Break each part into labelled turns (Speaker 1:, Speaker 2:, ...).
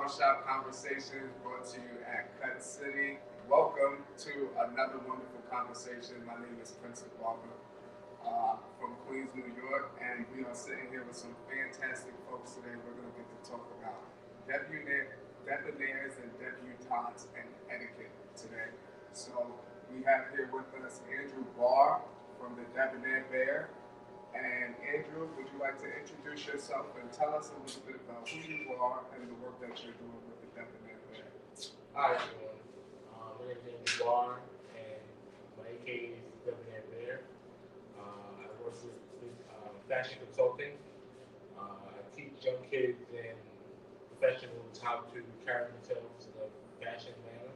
Speaker 1: Barbershop Conversations brought to you at Cut City. Welcome to another wonderful conversation. My name is Prince of Barber from Queens, New York, and we are sitting here with some fantastic folks today. We're going to get to talk about debonairs and debutantes and etiquette today. So we have here with us Andrew Barr from the Debonair Bear. And Andrew, would you like to introduce yourself and tell us a little bit about who you are and the work that you're doing with the Debonair Bear?
Speaker 2: Hi everyone, my name is Andrew Barr and my AKA is Debonair Bear. I work with fashion consulting. I teach young kids and professionals how to carry themselves in a fashion manner.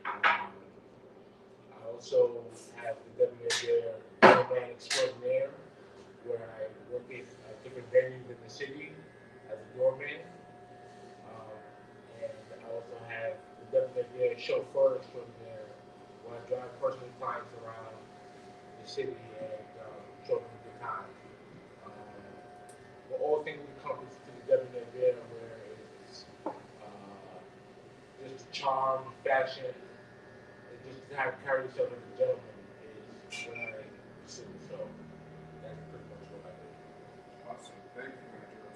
Speaker 2: I also have the Debonair Bear Doorman Extraordinaire, where I work in different venues in the city as a doorman. And I also have the Debonair chauffeur extraordinaire, where I drive personal clients around the city and show them a good time. But all things encompassed to the Debonair Bear, where it's just charm, fashion, and just how to carry yourself as a gentleman is what I pursue. So that's pretty much what I do.
Speaker 1: Awesome. Thank you, Andrew.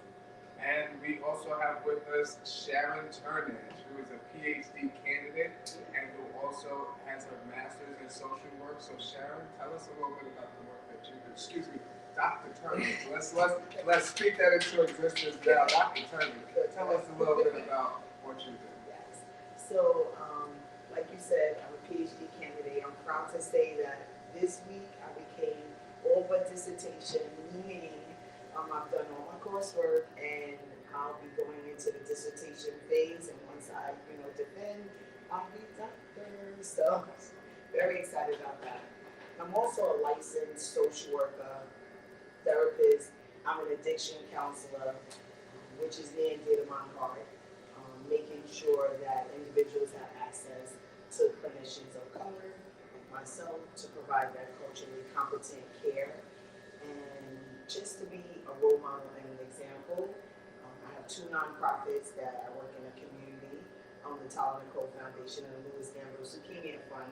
Speaker 1: And we also have with us Sharon Turnage, who is a PhD candidate and who also has her master's in social work. So Sharon, tell us a little bit about the work that you do. Excuse me, Dr. Turnage. Let's speak that into existence now. Dr. Turnage, tell us a little bit about what you do.
Speaker 3: Yes. So, like you said, I'm a PhD candidate. I'm proud to say that this week I became all but dissertation, meaning I've done all my coursework and I'll be going into the dissertation phase. And once I, defend, I'll be doctor. So, very excited about that. I'm also a licensed social worker, therapist. I'm an addiction counselor, which is near and dear to my heart. Making sure that individuals have access to clinicians of color, like myself, to provide that culturally competent care, and just to be a role model and an example. I have two nonprofits that I work in the community, the Tyler and Cole Foundation and the Danvers Leukemia Fund.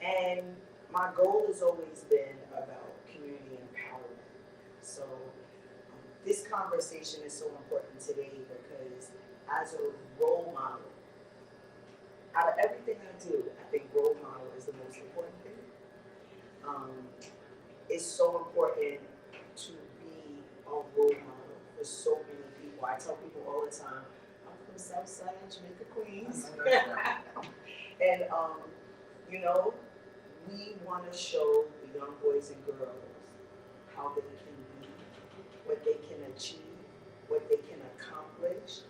Speaker 3: And my goal has always been about community empowerment. So this conversation is so important today because as a role model, out of everything I do, I think role model is the most important thing. It's so important to be a role model for so many people. I tell people all the time, I'm from Southside, Jamaica, Queens. And, we want to show the young boys and girls how they can be, what they can achieve, what they can accomplish.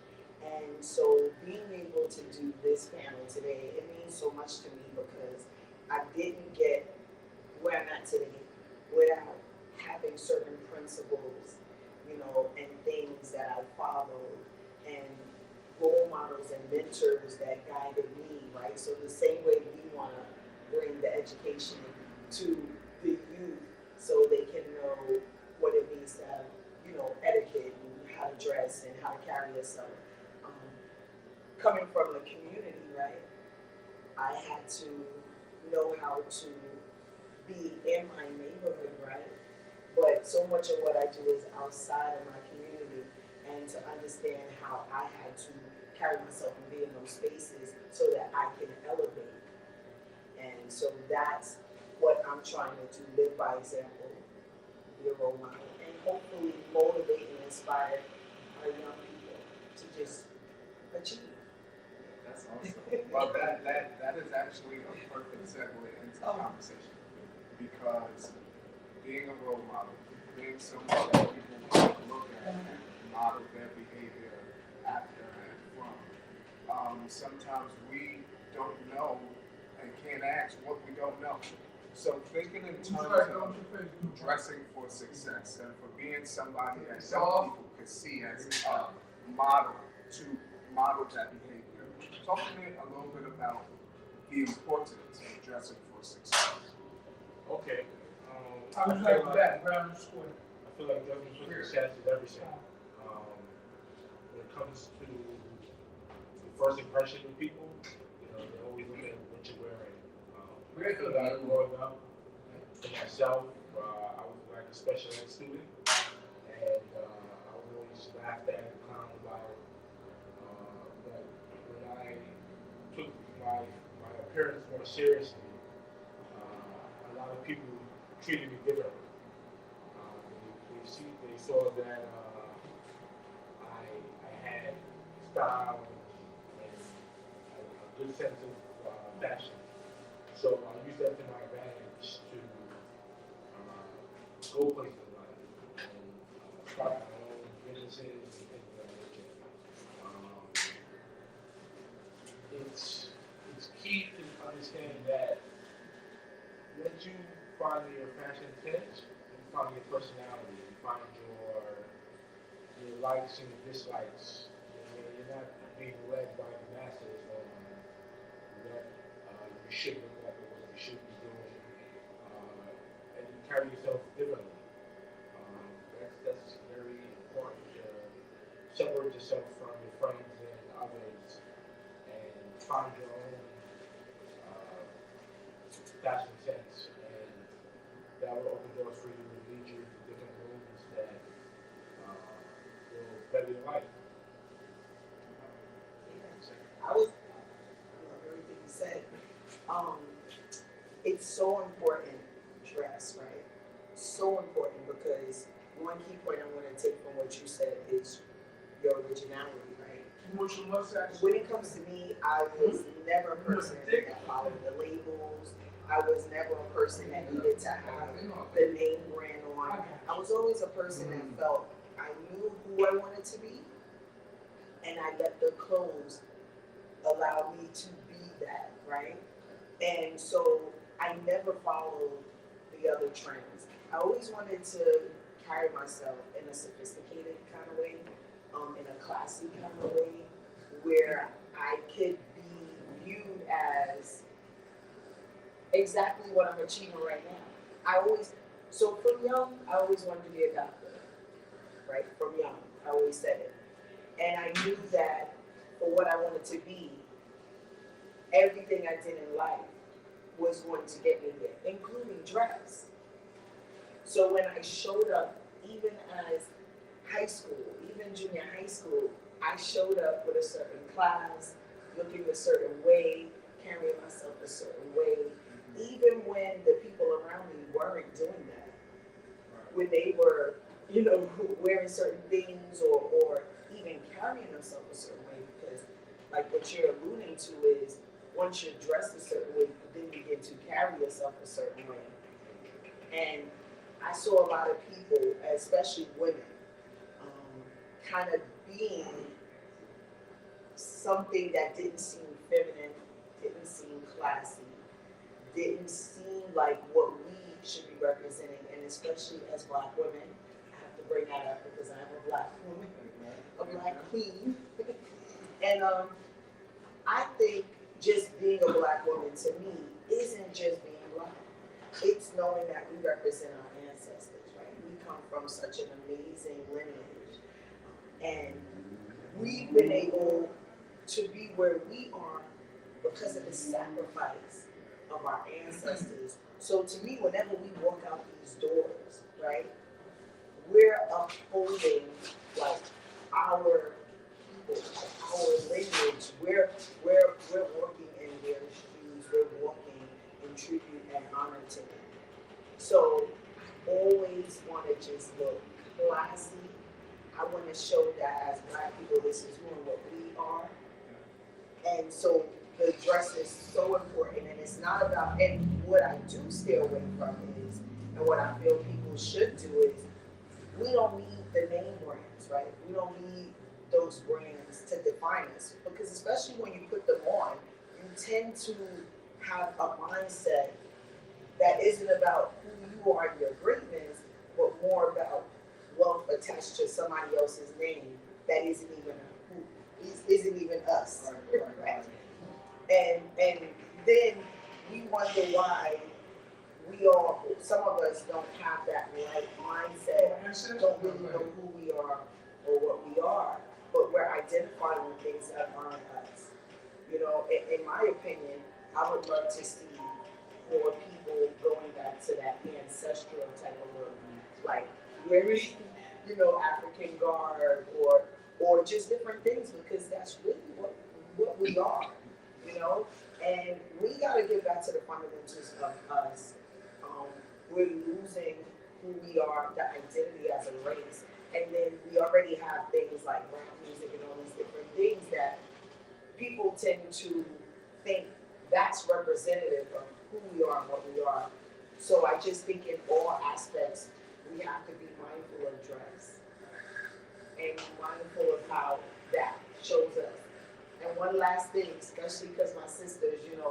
Speaker 3: And so being able to do this panel today, it means so much to me because I didn't get where I'm at today without having certain principles, and things that I followed and role models and mentors that guided me, right? So the same way we want to bring the education to the youth so they can know what it means to have, etiquette and how to dress and how to carry yourself. Coming from the community, right, I had to know how to be in my neighborhood, right? But so much of what I do is outside of my community, and to understand how I had to carry myself and be in those spaces so that I can elevate. And so that's what I'm trying to do, live by example, be a role model, and hopefully motivate and inspire our young people to just achieve.
Speaker 1: That's awesome. Well, that is actually a perfect segue into the conversation because being a role model, being someone that people want to look at and model their behavior after and from, sometimes we don't know and can't ask what we don't know. So thinking in terms of dressing for success and for being somebody that some people could see as a model to model that behavior. Talk to me a little bit about the importance of dressing for success.
Speaker 2: Okay.
Speaker 4: I was like that, round square.
Speaker 2: I feel like dressing for success is everything. When it comes to first impression of people. They always look at what you're wearing. I feel like growing up for myself, I was like a special ed student, and I was always laughed at and clowned about. But when I took my appearance more seriously, a lot of people treated me differently. They saw that I had style and a good sense of fashion. So I used that to my advantage to go places in life and start my own businesses and things of that nature. It's key to understand that once you find your fashion sense, you find your personality, you find your likes and your dislikes. You're not being led by the masses on what you should look like or what you should be doing, and you carry yourself differently. That's very important to separate yourself from your friends and others and find your own fashion sense, and that will open doors for you and lead you to different rooms that will better your life.
Speaker 3: I love everything you said. It's so important, dress, right? So important because one key point I want to take from what you said is your originality, right? When it comes to me, I was never a person that followed the labels. I was never a person that needed to have the name brand on. I was always a person that felt I knew who I wanted to be, and I let the clothes allow me to be that, right? And so I never followed the other trends. I always wanted to carry myself in a sophisticated kind of way, in a classy kind of way, where I could be viewed as exactly what I'm achieving right now. So from young, I always wanted to be a doctor, right? From young, I always said it. And I knew that for what I wanted to be, everything I did in life was going to get me there, including dress. So when I showed up, even as high school, even junior high school, I showed up with a certain class, looking a certain way, carrying myself a certain way, even when the people around me weren't doing that. When they were, wearing certain things or even carrying themselves a certain way, because like what you're alluding to is once you're dressed a certain way, then you begin to carry yourself a certain way. And I saw a lot of people, especially women, kind of being something that didn't seem feminine, didn't seem classy, didn't seem like what we should be representing, and especially as Black women, I have to bring that up because I'm a Black woman, a Black queen. And I think just being a Black woman to me isn't just being Black. It's knowing that we represent our ancestors, right? We come from such an amazing lineage. And we've been able to be where we are because of the sacrifice of our ancestors. So to me, whenever we walk out these doors, right, we're upholding like our people, our lineage. We're walking in their shoes. We're walking in tribute and honor to them. So I always want to just look classy. I want to show that as Black people, this is who and what we are. And so the dress is so important, and it's not about, and what I do stay away from is, and what I feel people should do is, we don't need the name brands, right? We don't need those brands to define us, because especially when you put them on, you tend to have a mindset that isn't about who you are and your greatness, but more about wealth attached to somebody else's name that isn't even us. Right? And then we wonder why some of us don't have that right mindset, don't really know who we are or what we are, but we're identifying with things that aren't us. You know, in my opinion, I would love to see more people going back to that ancestral type of look, like wearing, you know, African garb or just different things, because that's really what we are, you know. And we got to get back to the fundamentals of us. We're losing who we are, the identity as a race, and then we already have things like rap music and all these different things that people tend to think that's representative of who we are and what we are. So I just think in all aspects, we have to be mindful of dress and mindful of how that shows us. And one last thing, especially because my sisters, and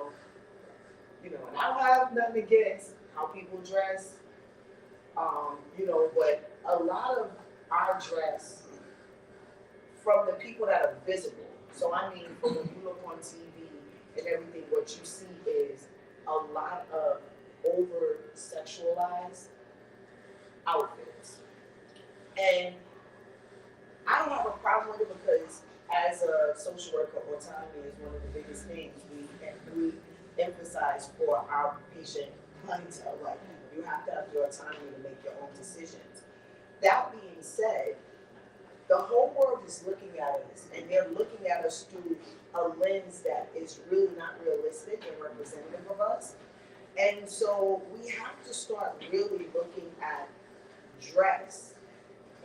Speaker 3: I don't have nothing against how people dress, you know, but a lot of our dress from the people that are visible. So I mean, from when you look on TV and everything, what you see is a lot of over sexualized outfits. And I don't have a problem with it because as a social worker, autonomy is one of the biggest things we emphasize for our patient clientele. Like, you have to have your autonomy to make your own decisions. That being said, the whole world is looking at us, and they're looking at us through a lens that is really not realistic and representative of us. And so we have to start really looking at dress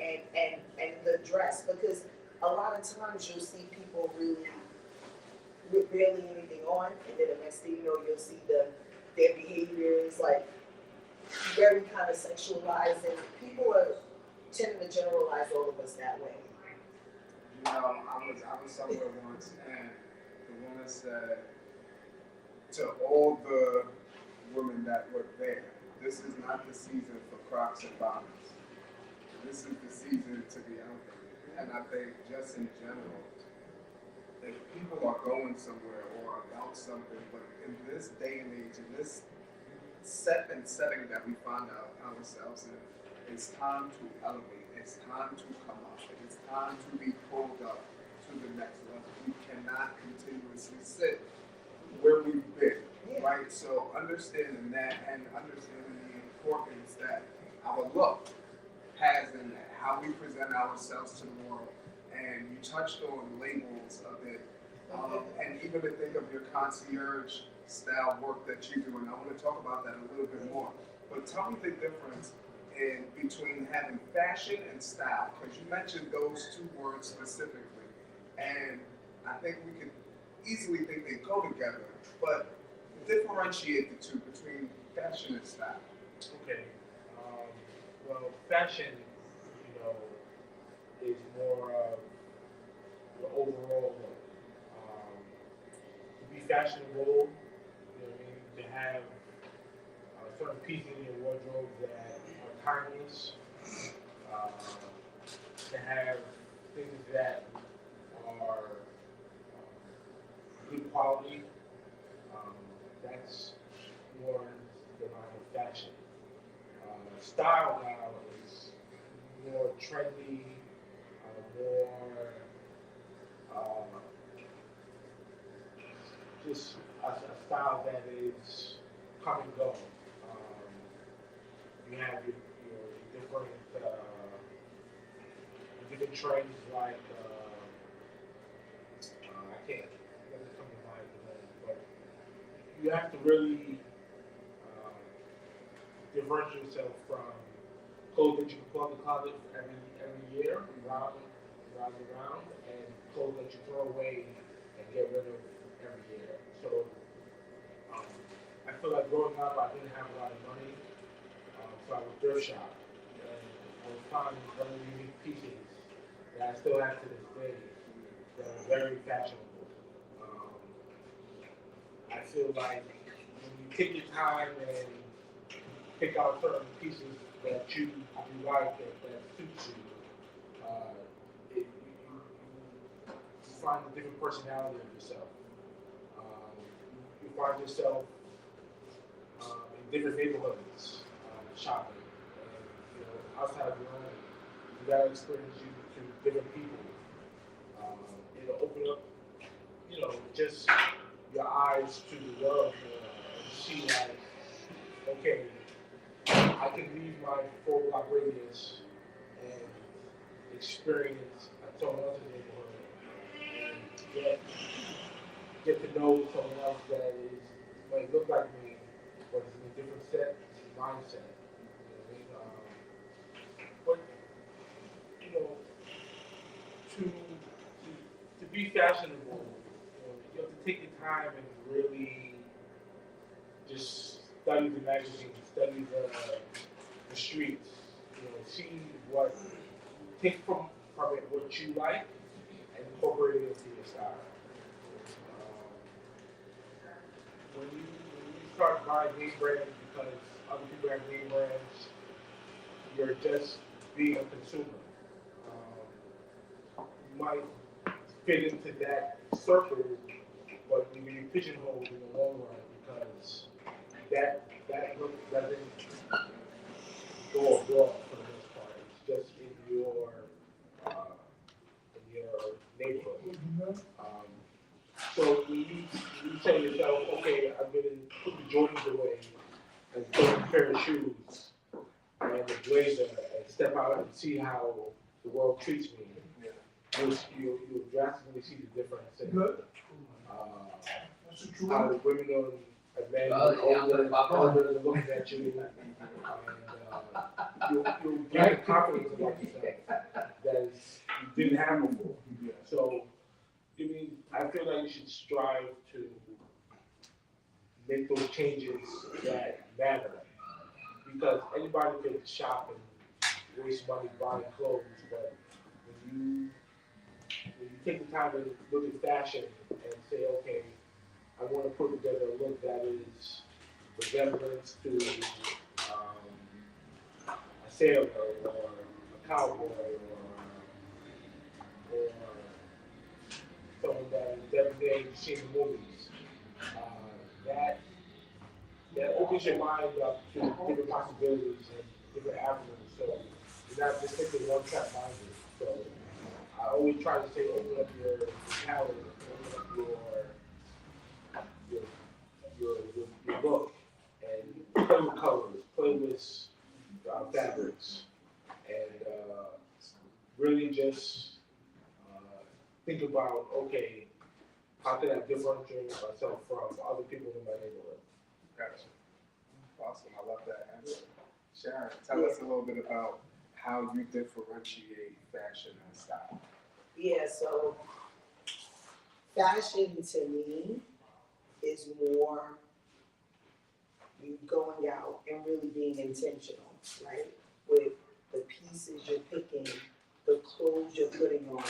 Speaker 3: and the dress, because a lot of times you'll see people really with barely anything on, and then the next thing you know, you'll see their behaviors like very kind of sexualized, and people are tending to generalize all of us that way.
Speaker 1: You know, I was somewhere once, and the woman said to all the women that were there, "This is not the season for Crocs and bottoms. This is the season to be out there." And I think just in general, if people are going somewhere or about something, but in this day and age, in this setting that we find ourselves in, it's time to elevate. It's time to come up. It's time to be pulled up to the next level. We cannot continuously sit where we've been, right? So understanding that and understanding the importance that our look has in that, how we present ourselves to the world. And you touched on labels a bit, and even to think of your concierge style work that you do, and I want to talk about that a little bit more. But tell me the difference in between having fashion and style, because you mentioned those two words specifically, and I think we could easily think they go together, but differentiate the two between fashion and style.
Speaker 2: Okay. Well, fashion, is more of the overall look. To be fashionable, to have certain pieces in your wardrobe that are timeless, to have things that are good quality. That's more the line of fashion. Style now is more trendy, more just a style that is come and go. You have your different trends like I can't come to mind today, but you have to really differentiate yourself from clothes that you can plug the closet every year, round around, and clothes that you throw away and get rid of every year. So I feel like growing up, I didn't have a lot of money, so I would thrift shop, and I would find very unique pieces that I still have to this day that are very fashionable. I feel like when you take your time and pick out certain pieces that you like, that suits you, you find a different personality of yourself. You find yourself in different neighborhoods shopping. And, outside of your own, you gotta experience you to different people. It'll open up, just your eyes to the world more and see like, okay, I can leave my 4-block radius and experience someone else's neighborhood and get to know someone else that is might look like me, but is in a different set mindset. You know what I mean? But you know, to be fashionable, you have to take your time and really just study the magazine, study the streets, see what, take from it what you like and incorporate it into your style. When you start buying name brands because other people have name brands, you're just being a consumer. You might fit into that circle, but you can be pigeonholed in the long run because that look doesn't go abroad for the most part. It's just in your neighborhood. So when you tell yourself, okay, I'm going to put the Jordans away and put a pair of shoes and a blazer and step out and see how the world treats me, you'll drastically see the difference in how the women and men older looking at you, and you'll gain confidence about yourself that you didn't have before. So, I feel like you should strive to make those changes that matter, because anybody can shop and waste money buying clothes, but when you take the time to look at fashion and say, okay, I want to put together a look that is resemblance to a sailor or a cowboy or someone that is Debonair you've seen in movies. That opens your mind up to different possibilities and different avenues. So you're not just thinking one-track minded. So I always try to say, open up your palette, open up your look, and play with colors, play with fabrics, and really just think about, okay, how can I differentiate myself from other people in my neighborhood?
Speaker 1: Gotcha. Awesome. I love that answer. Sharon, tell us a little bit about how you differentiate fashion and style.
Speaker 3: Yeah, so fashion to me is more you going out and really being intentional, right? With the pieces you're picking, the clothes you're putting on.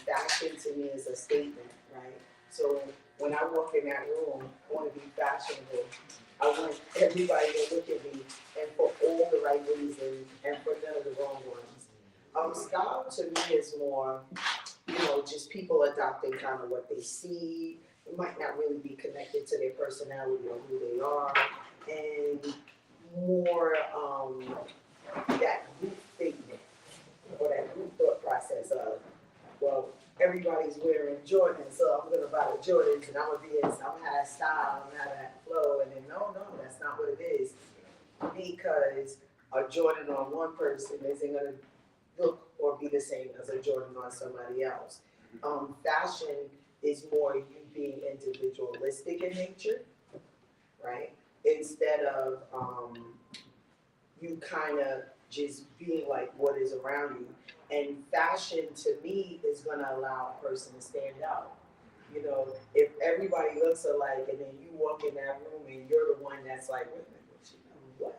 Speaker 3: Fashion to me is a statement, right? So when I walk in that room, I want to be fashionable. I want everybody to look at me and for all the right reasons and for none of the wrong ones. Style to me is more, just people adopting kind of what they see. It might not really be connected to their personality or who they are, and more that group thinking or that group thought process of, well, everybody's wearing Jordans, so I'm gonna buy the Jordans and I'm gonna have that style, I'm gonna have that flow, and then no, that's not what it is. Because a Jordan on one person isn't gonna look or be the same as a Jordan on somebody else. Fashion is more you being individualistic in nature, right? Instead of you kind of just being like what is around you. And fashion to me is gonna allow a person to stand out. If everybody looks alike and then you walk in that room and you're the one that's like, wait a minute, what?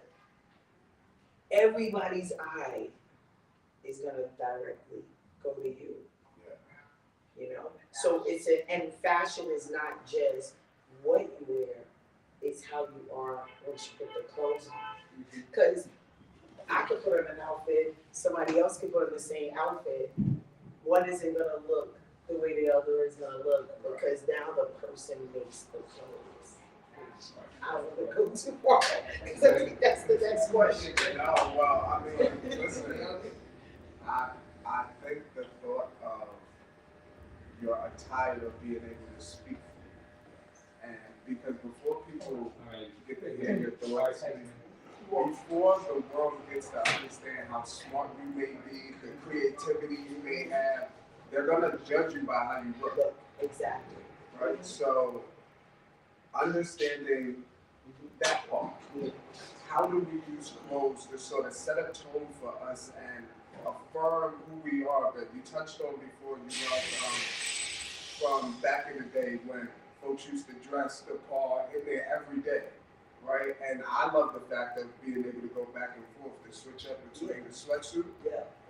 Speaker 3: Everybody's eye is gonna directly go to you. So and fashion is not just what you wear, it's how you are once you put the clothes on. Because I could put on an outfit, somebody else could put on the same outfit. One isn't gonna look the way the other is gonna look because now the person makes the clothes. I don't want to go too far because I think that's the next question.
Speaker 1: No, well, I mean, listen, I think the thought of your attire being able to speak for you. And because before people get to hear your thoughts, before the world gets to understand how smart you may be, the creativity you may have, they're gonna judge you by how you look.
Speaker 3: Exactly.
Speaker 1: Right? So understanding that part. How do we use clothes to sort of set a tone for us and affirm who we are? That you touched on before, you know, from back in the day when folks used to dress the part in there every day, right? And I love the fact of being able to go back and forth to switch up between the sweatsuit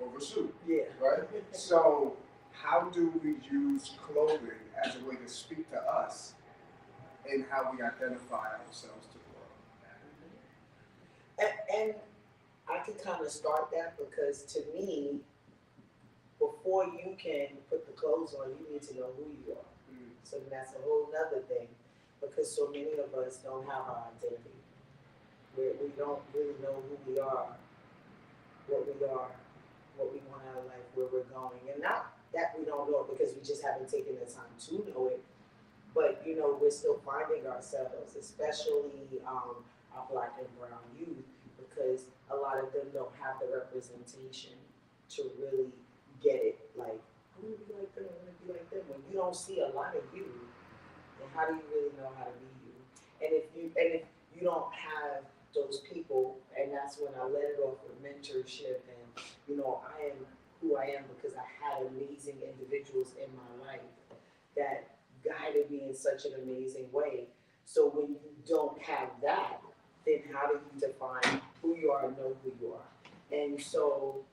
Speaker 1: or the suit, right? So how do we use clothing as a way to speak to us in how we identify ourselves to the world?
Speaker 3: And I can kind of start that because to me, before you can put the clothes on, you need to know who you are. So that's a whole nother thing because so many of us don't have our identity. We don't really know who we are, what we want out of life, where we're going. And not that we don't know it because we just haven't taken the time to know it, but you know, we're still finding ourselves, especially our Black and brown youth, because a lot of them don't have the representation to really get it. Like, I want to be like them, I want to be like them. When you don't see a lot of you, then how do you really know how to be you? And if you don't have those people, and that's when I let it off with mentorship, and you know, I am who I am because I had amazing individuals in my life that guided me in such an amazing way. So when you don't have that, then how do you define who you are and know who you are? And so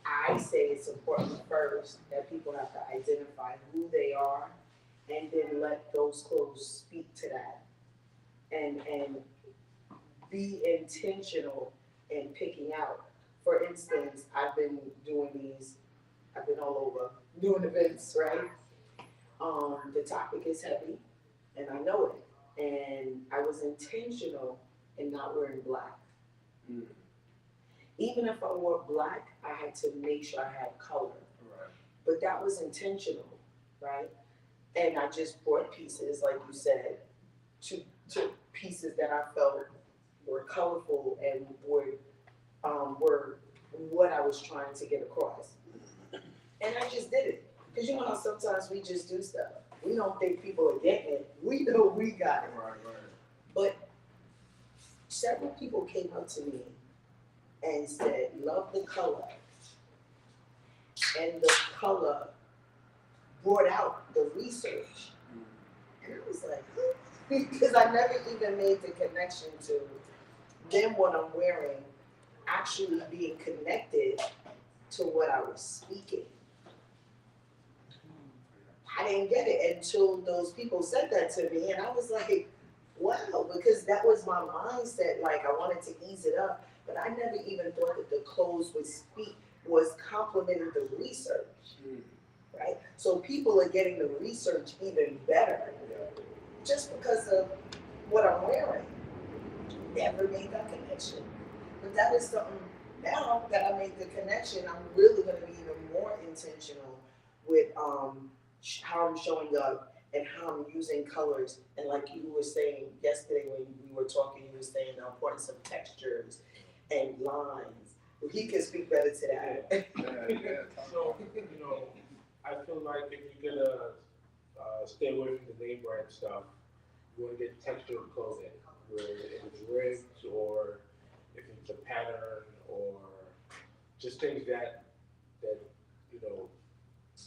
Speaker 3: I say it's important first that people have to identify who they are and then let those clothes speak to that. And be intentional in picking out. For instance, I've been all over doing events, right? The topic is heavy and I know it. And I was intentional in not wearing black. Even if I wore black, I had to make sure I had color.
Speaker 1: Right.
Speaker 3: But that was intentional, right? And I just brought pieces, like you said, to pieces that I felt were colorful and were what I was trying to get across. And I just did it. Because you know how sometimes we just do stuff. We don't think people are getting it. We know we got it.
Speaker 1: Right.
Speaker 3: But several people came up to me and said, love the color. And the color brought out the research. And I was like, because I never even made the connection to then what I'm wearing actually being connected to what I was speaking. I didn't get it until those people said that to me, and I was like, wow, because that was my mindset. Like, I wanted to ease it up, but I never even thought that the clothes was complementing the research, right? So people are getting the research even better just because of what I'm wearing. Never made that connection. But that is something, now that I made the connection, I'm really going to be even more intentional with how I'm showing up and how I'm using colors. And like you were saying yesterday when we were talking, you were saying the importance of textures and lines. Well, he can speak better to that.
Speaker 2: So, you know, I feel like if you're gonna stay away from the name brand stuff, you want to get textured clothing, where it's ribbed or if it's a pattern or just things that you know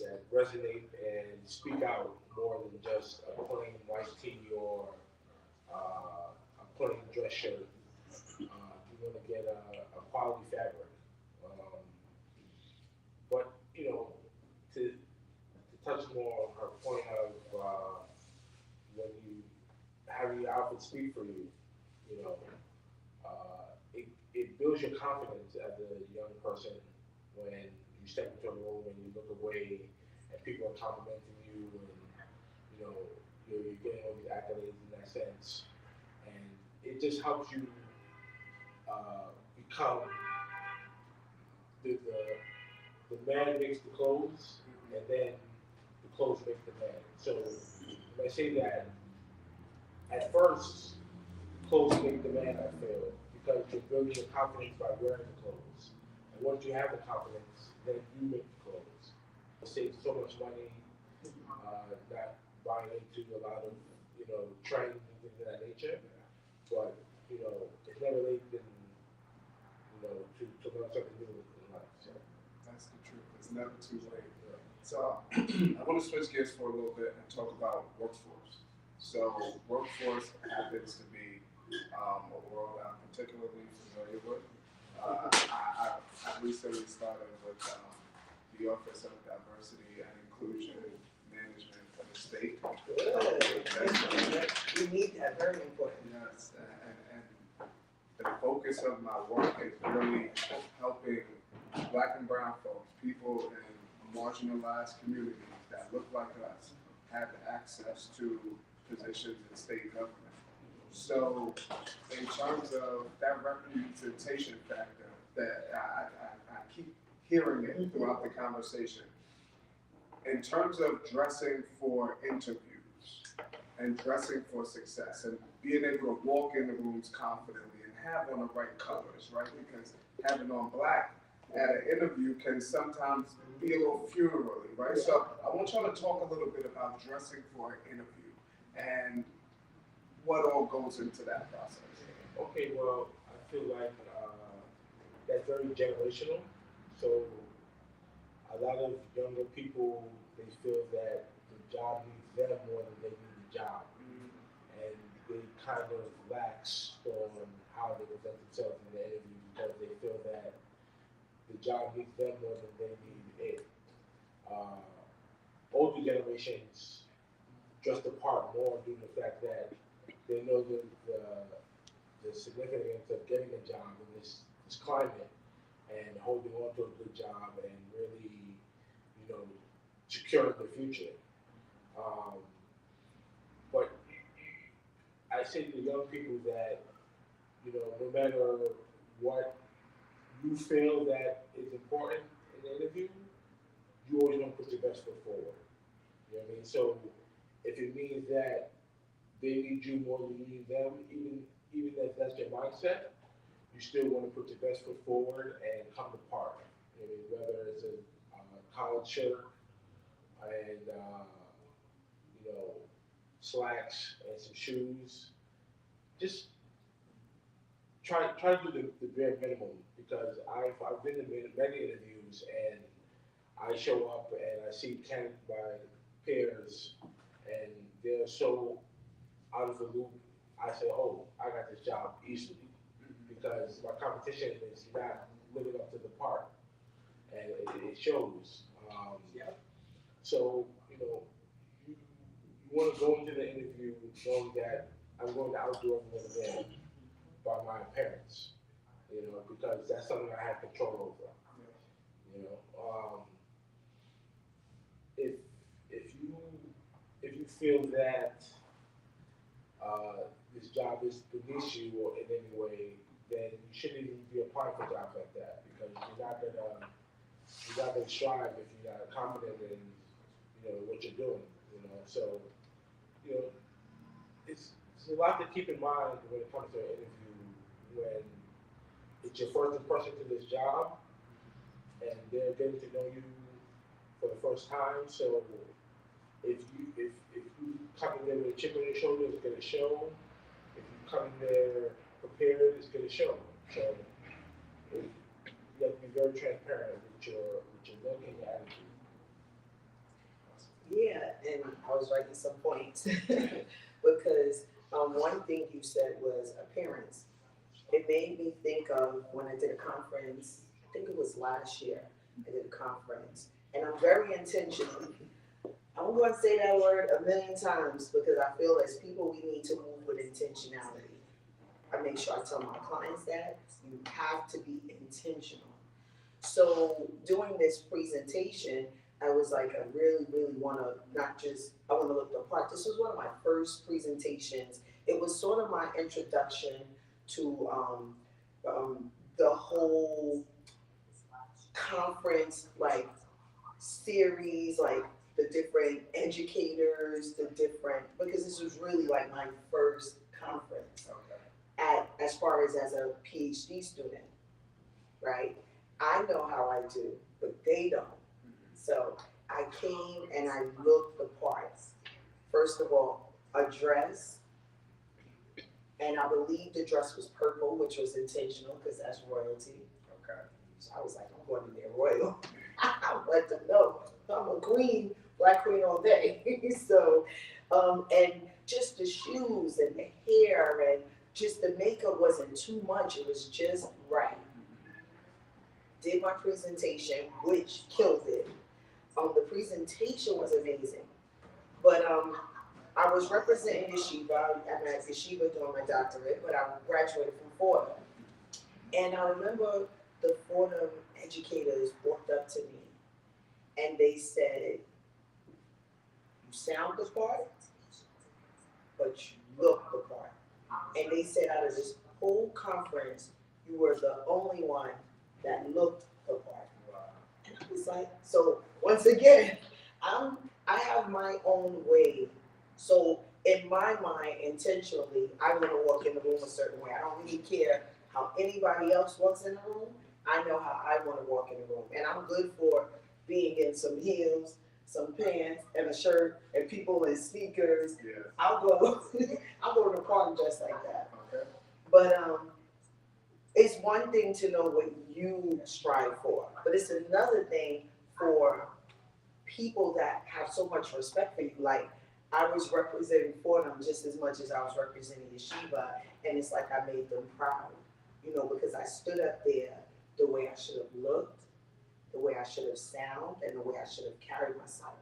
Speaker 2: that resonate and speak out more than just a plain white tee or a plain dress shirt. You want to get a quality fabric. But you know, to touch more on her point of when you have your outfit speak for you, you know, it builds your confidence as a young person when you step into a room and you look away and people are complimenting you and you know you're getting all these accolades in that sense, and it just helps you become the man makes the clothes, and then clothes make the man. So when I say that, at first, clothes make the man, I feel, because you're building your confidence by wearing the clothes. And once you have the confidence, then you make the clothes. It saves so much money, not buying into a lot of, trends and things of that nature. But, it's never late to learn something new in life. So.
Speaker 1: That's the truth. It's never too late. So I want to switch gears for a little bit and talk about workforce. So workforce happens to be a world I'm particularly familiar with. I recently started with the Office of Diversity and Inclusion Management for the state.
Speaker 3: Good. We need that, very important.
Speaker 1: Yes, and the focus of my work is really helping Black and brown folks, people in marginalized communities that look like us, have access to positions in state government. So, in terms of that representation factor, that I keep hearing it throughout the conversation. In terms of dressing for interviews and dressing for success and being able to walk in the rooms confidently and have on the right colors, right? Because having on black at an interview can sometimes be a little funerally, right? So I want y'all to talk a little bit about dressing for an interview and what all goes into that process.
Speaker 2: Okay, well, I feel like that's very generational. So a lot of younger people, they feel that the job needs them more than they need the job. And they kind of lax on how they present themselves in the interview because they feel that the job needs them more than they need it. Older generations dress the part more due to the fact that they know the significance of getting a job in this climate and holding on to a good job and really, securing the future. But I say to young people that, no matter what you feel that is important in the interview, you always want to put your best foot forward. You know what I mean? So if it means that they need you more than you need them, even if that's your mindset, you still want to put your best foot forward and come to part. You know, whether it's a collared shirt and slacks and some shoes, just try to do the bare minimum because I've been in many interviews and I show up and I see candidates by pairs and they're so out of the loop. I say, oh, I got this job easily because my competition is not living up to the part, and it shows. So you want to go into the interview knowing that I'm going to outdo everyone again by my appearance, because that's something I have control over. If you feel that this job is beneath you or in any way, then you shouldn't even be applying for jobs like that because you're not gonna strive if you're not confident in what you're doing. So it's a lot to keep in mind when it comes to an interview when it's your first impression to this job and they're getting to know you for the first time. So if you come in there with a chip on your shoulder, it's gonna show. If you come in there prepared, it's gonna show. So you have to be very transparent with your look and your attitude.
Speaker 3: Yeah, and I was writing some points because one thing you said was appearance. It made me think of when I did a conference, I think it was last year, I did a conference, and I'm very intentional. I'm going to say that word a million times because I feel as people we need to move with intentionality. I make sure I tell my clients that you have to be intentional. So doing this presentation, I was like, I really, really want to I want to look the part. This was one of my first presentations. It was sort of my introduction to the whole conference, series, the different educators, because this was really like my first conference as far as a PhD student, right? I know how I do, but they don't. So I came and I looked the parts. First of all, a dress, and I believe the dress was purple, which was intentional because that's royalty.
Speaker 1: Okay.
Speaker 3: So I was like, I'm going to be a royal. I let them know I'm a queen, black queen all day. So, and just the shoes and the hair and just the makeup wasn't too much. It was just right. Did my presentation, which killed it. The presentation was amazing. But I was representing Yeshiva. I'm at Yeshiva doing my doctorate, but I graduated from Fordham. And I remember the Fordham educators walked up to me and they said, you sound the part, but you look the part. And they said out of this whole conference, you were the only one that looked the part. And I was like, so once again, I have my own way. So in my mind, intentionally, I want to walk in the room a certain way. I don't really care how anybody else walks in the room. I know how I want to walk in the room. And I'm good for being in some heels, some pants, and a shirt, and people in sneakers.
Speaker 1: Yeah.
Speaker 3: I'll go to the party just like that.
Speaker 1: Okay.
Speaker 3: But it's one thing to know what you strive for, but it's another thing for people that have so much respect for you. Like, I was representing Fordham just as much as I was representing Yeshiva, and it's like I made them proud, you know, because I stood up there the way I should have looked, the way I should have sounded, and the way I should have carried myself.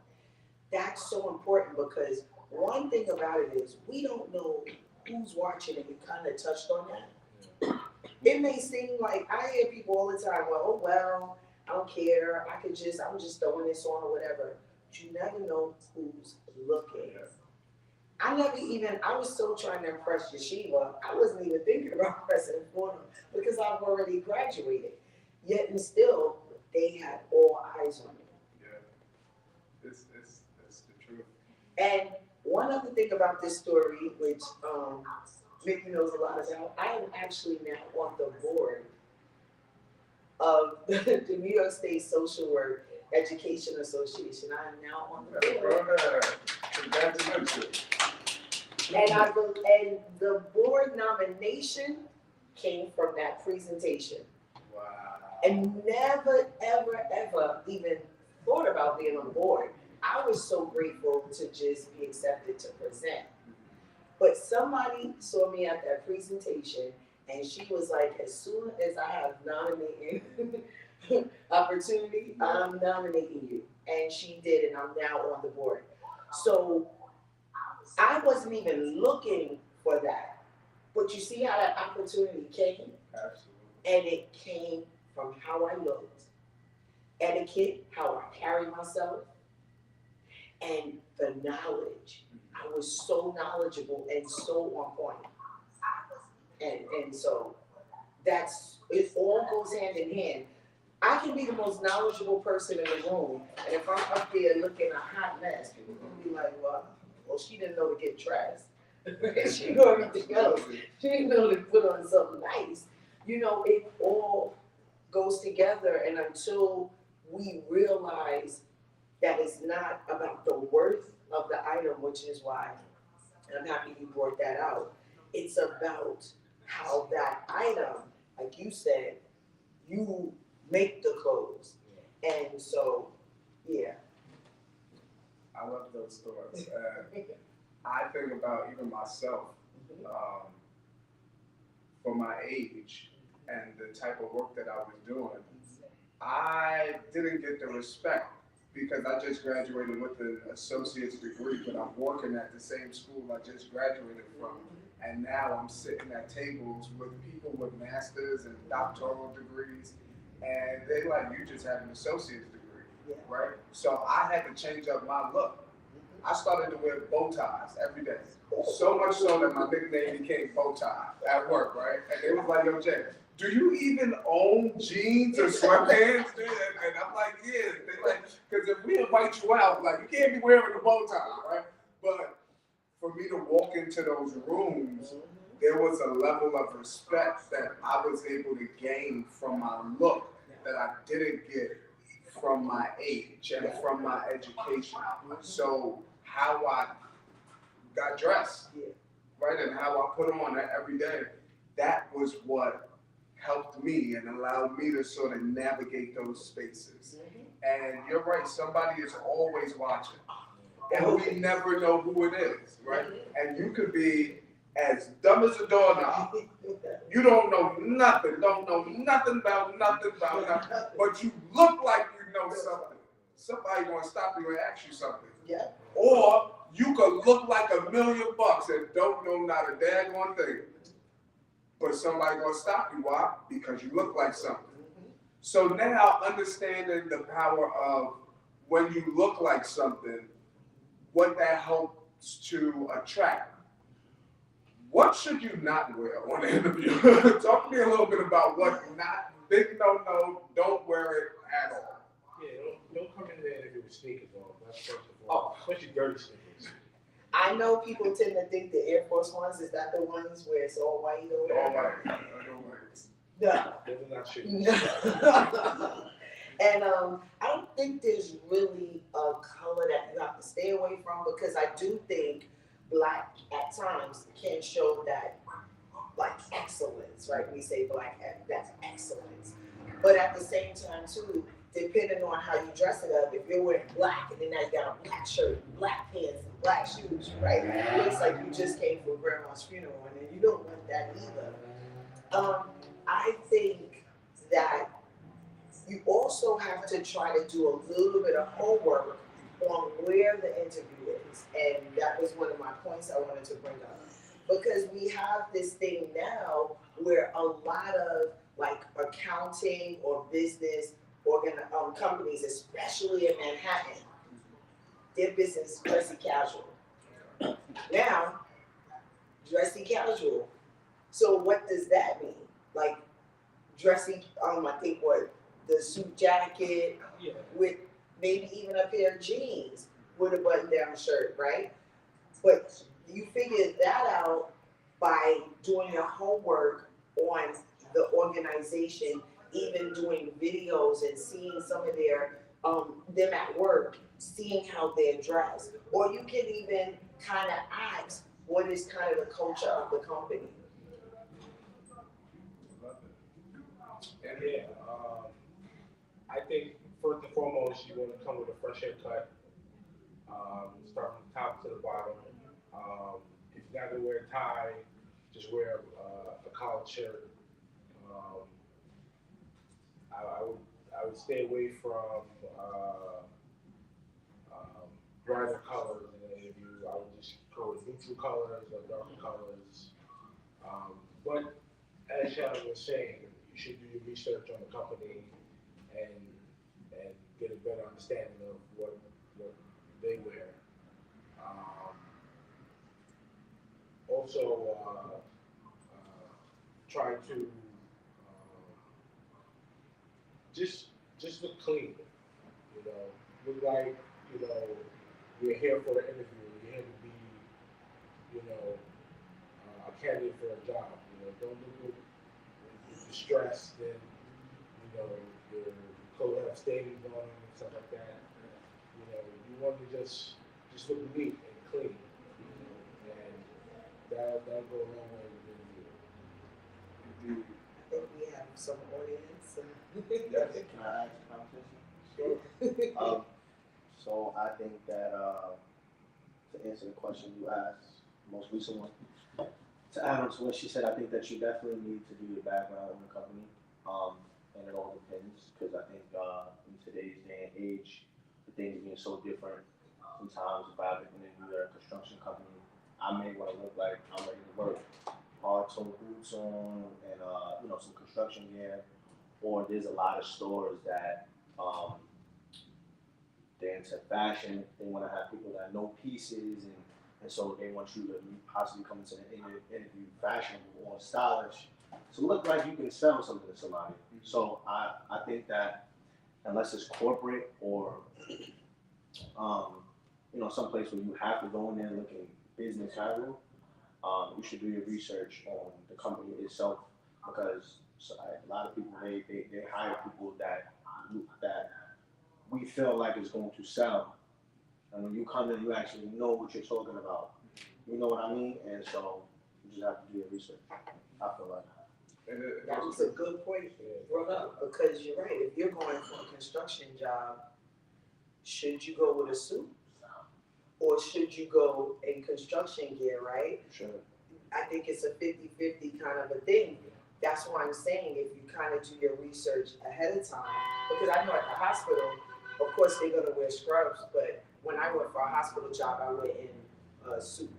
Speaker 3: That's so important because one thing about it is we don't know who's watching, and you kind of touched on that. It may seem like I hear people all the time, well, I don't care, I'm just throwing this on or whatever. But you never know who's looking. I was so trying to impress Yeshiva, I wasn't even thinking about pressing Fordham because I've already graduated. Yet and still, they had all eyes on me.
Speaker 1: Yeah, it's the truth.
Speaker 3: And one other thing about this story, which Mickey knows a lot about, I am actually now on the board of the New York State Social Work Education Association. I am now on the board.
Speaker 1: Congratulations.
Speaker 3: And the board nomination came from that presentation.
Speaker 1: Wow.
Speaker 3: And never, ever, ever even thought about being on the board. I was so grateful to just be accepted to present. But somebody saw me at that presentation and she was like, as soon as I have nominating opportunity, I'm nominating you. And she did, and I'm now on the board. So I wasn't even looking for that. But you see how that opportunity came?
Speaker 1: Absolutely.
Speaker 3: And it came from how I looked, etiquette, how I carry myself, and the knowledge. I was so knowledgeable and so on point. And so it all goes hand in hand. I can be the most knowledgeable person in the room, and if I'm up there looking a hot mess, people gonna be like, well, she didn't know to get dressed. She knew everything else. She didn't know to put on something nice. You know, it all goes together, and until we realize that it's not about the worth of the item, which is why, and I'm happy you brought that out, it's about how that item, like you said, you make the clothes. And so, yeah.
Speaker 1: I love those stories. I think about even myself, for my age and the type of work that I was doing, I didn't get the respect because I just graduated with an associate's degree, but I'm working at the same school I just graduated from. And now I'm sitting at tables with people with masters and doctoral degrees, and they like, you just have an associate's degree, right? So I had to change up my look. I started to wear bow ties every day. So much so that my nickname became bow tie at work, right? And they was like, yo, Jay, do you even own jeans or sweatpants? And I'm like, yeah. They're like, because if we invite you out, like, you can't be wearing a bow tie, right? But for me to walk into those rooms, there was a level of respect that I was able to gain from my look that I didn't get from my age and from my education. So how I got dressed, right, and how I put on every day, that was what helped me and allowed me to sort of navigate those spaces. And you're right, somebody is always watching. And we never know who it is, right? And you could be as dumb as a doorknob. You don't know nothing about nothing, but you look like you know something. Somebody gonna stop you and ask you something.
Speaker 3: Yeah.
Speaker 1: Or you could look like $1 million and don't know not a daggone thing. But somebody gonna stop you. Why? Because you look like something. So now understanding the power of when you look like something, what that helps to attract. What should you not wear on an interview? Talk to me a little bit about what not, big no, don't wear it at all.
Speaker 2: Yeah, don't come in the interview with sneakers on. That's first of all. Especially dirty sneakers.
Speaker 3: I know people tend to think the Air Force Ones is that the ones where it's all white or whatever. No.
Speaker 2: Those are not shoes.
Speaker 3: No. And I don't think there's really a color that you have to stay away from, because I do think black at times can show that, like, excellence, right? We say black, that's excellence. But at the same time too, depending on how you dress it up, if you're wearing black and then now you got a black shirt, black pants, and black shoes, right? It looks like you just came from grandma's funeral, and then you don't want that either. I think that you also have to try to do a little bit of homework on where the interview is. And that was one of my points I wanted to bring up. Because we have this thing now where a lot of like accounting or business companies, especially in Manhattan, their business is dressy casual. Now, dressy casual. So what does that mean? Like dressy, I think what, the suit jacket with maybe even a pair of jeans with a button-down shirt, right? But you figure that out by doing your homework on the organization, even doing videos and seeing some of their them at work, seeing how they're dressed. Or you can even kind of ask what is kind of the culture of the company.
Speaker 2: Yeah, I think first and foremost, you want to come with a fresh haircut. Start from the top to the bottom. If you're not gonna wear a tie, just wear a collared shirt. I would stay away from brighter colors in the interview. I would just go with neutral colors or darker colors. But as Sharon was saying, you should do your research on the company and get a better understanding of what they wear. Also, try to just look clean. You know, look like you're here for an interview. You're here to be, a candidate for a job. Don't look distressed and your clothes have stains on them and stuff like that. You want to just look neat and clean, and that'll go a long way with you.
Speaker 3: I think we have some audience.
Speaker 5: Yes, can I ask a competition? Sure. So I think that to answer the question you asked, most recent one, to add on to what she said, I think that you definitely need to do your background in the company, and it all depends, because I think in today's day and age, the things being so different. Sometimes if I have an interview at a construction company, I may want to look like I'm ready to work, hard-toe boots on, and some construction gear. Or there's a lot of stores that they're into fashion. They want to have people that know pieces, and so they want you to possibly come into the interview fashionable or stylish. to look like you can sell something to somebody. So I think that unless it's corporate or someplace where you have to go in there looking business casual, you should do your research on the company itself, because a lot of people they hire people that we feel like is going to sell, and when you come in, you actually know what you're talking about. You know what I mean? And so you just have to do your research. I feel like.
Speaker 3: That was a good point brought up, because you're right. If you're going for a construction job, should you go with a suit? Or should you go in construction gear, right?
Speaker 5: Sure.
Speaker 3: I think it's a 50-50 kind of a thing. That's why I'm saying if you kind of do your research ahead of time, because I know at the hospital, of course they're gonna wear scrubs, but when I went for a hospital job, I went in a suit.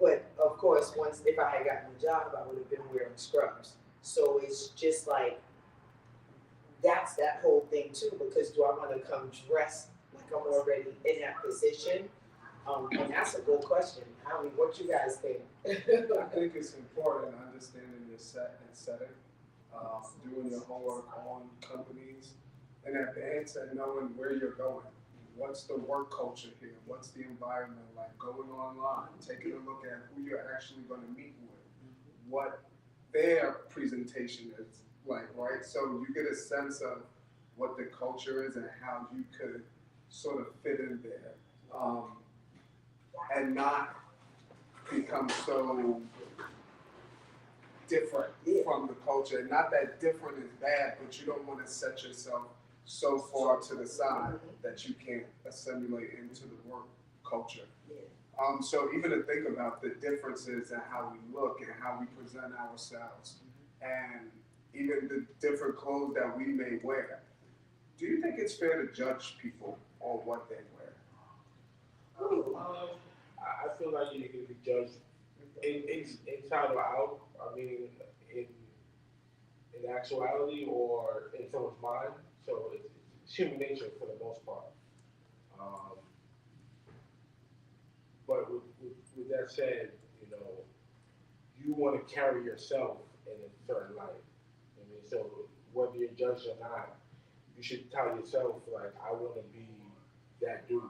Speaker 3: But of course, if I had gotten a job, I would have been wearing scrubs. So it's just like, that's that whole thing too, because do I wanna come dressed like I'm already in that position? And that's a good question. I mean, what you guys think?
Speaker 1: I think it's important understanding your set and setting, doing your homework on companies in advance and knowing where you're going. What's the work culture here? What's the environment like? Going online, taking a look at who you're actually going to meet with, what their presentation is like, right? So you get a sense of what the culture is and how you could sort of fit in there. And not become so different from the culture. Not that different is bad, but you don't want to set yourself so far to the side that you can't assimilate into the work culture. So even to think about the differences in how we look and how we present ourselves, and even the different clothes that we may wear. Do you think it's fair to judge people on what they wear?
Speaker 2: I feel like you can be judged inside or out. I mean, in actuality or in someone's mind. So it's human nature for the most part. But with that said, you want to carry yourself in a certain light. I mean, so whether you're judged or not, you should tell yourself, like, I want to be that dude.